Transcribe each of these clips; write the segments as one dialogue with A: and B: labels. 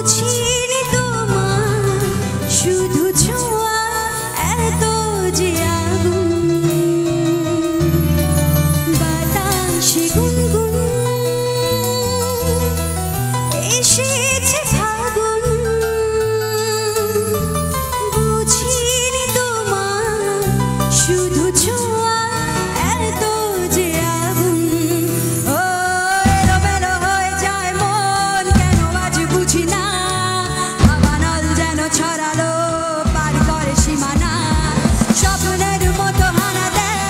A: বুঝিনি তোমার শুধু ছোঁয়া এত যে আগুন বাতাসে গুনগুন এসেছে ফাগুন বুঝিনি তোমার শুধু ছোঁয়া এত যে আগুন ও এলোমেলো হয়ে যায় মন কেন আজ বুঝি না ভাবানল যেন ছড়ালো পার করে সীমানা স্বপ্নের মতো হানা দেয়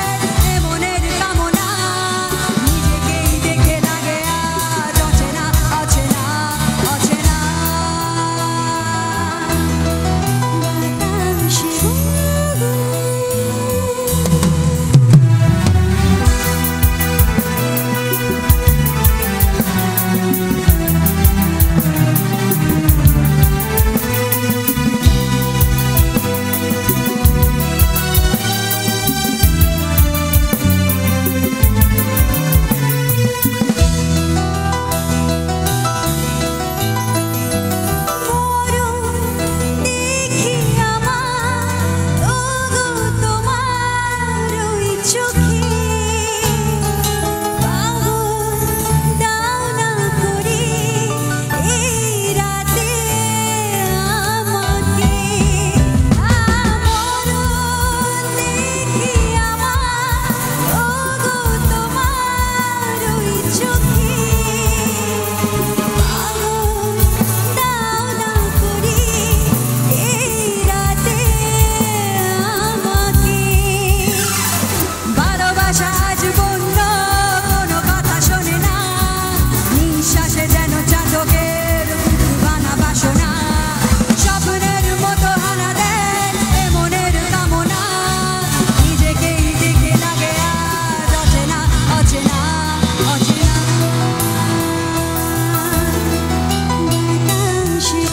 A: এ মনের কামনা নিজেকেই দেখে লাগে আজ অচেনা অচেনা অচেনা বাতাসে গুনগুন দেখি আমার ওগো তোমার ওই চোখে পাগল দাও না করে এই রাতে আমাকে দেখি আমার ওগো তোমার ওই চোখে পাগল দাও না করে এই রাতে আমাকে ভালোবাসা আজ বন্য কোনো কথা শোনে না নিঃশ্বাসে যেন চাতকের বানা বাসনা স্বপ্নের মতো হানা দেয় এ মনের কামনা নিজেকেই দেখে লাগে আজ অচেনা অচেনা অচেনা বাতাসে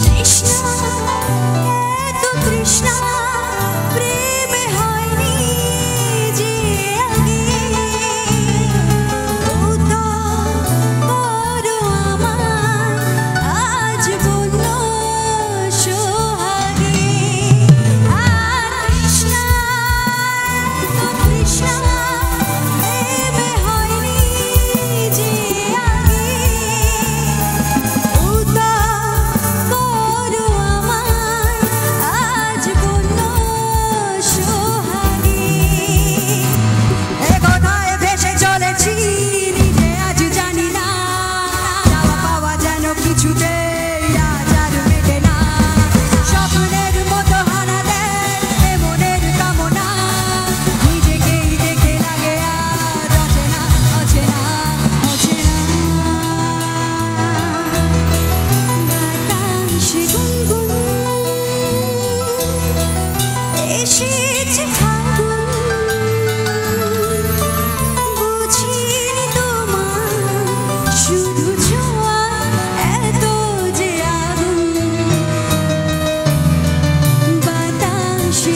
A: তৃষ্ণা এত তৃষ্ণা প্রেমে হয়নি যে আগে উত্তর করো আমার আজ বলল সোহাগে তৃষ্ণা এত তৃষ্ণা প্রেমে হয়নি যে আগে উত্তর করো আমার আজ বলল সোহাগে এ কথায় ভেসে চলেছি নিজে আজ জানি না চাওয়া পাওয়া যেন কিছুতেই আজ আর মেটে না স্বপ্নের মতো হানা দেয় এ মনের কামনা নিজেকেই দেখে লাগে আজ অচেনা অচেনা অচেনা বাতাসে গুনগুন এসেছে ফাগুন বুঝিনি তোমার শুধু ছোঁয়া এত যে আগুন বাতাসে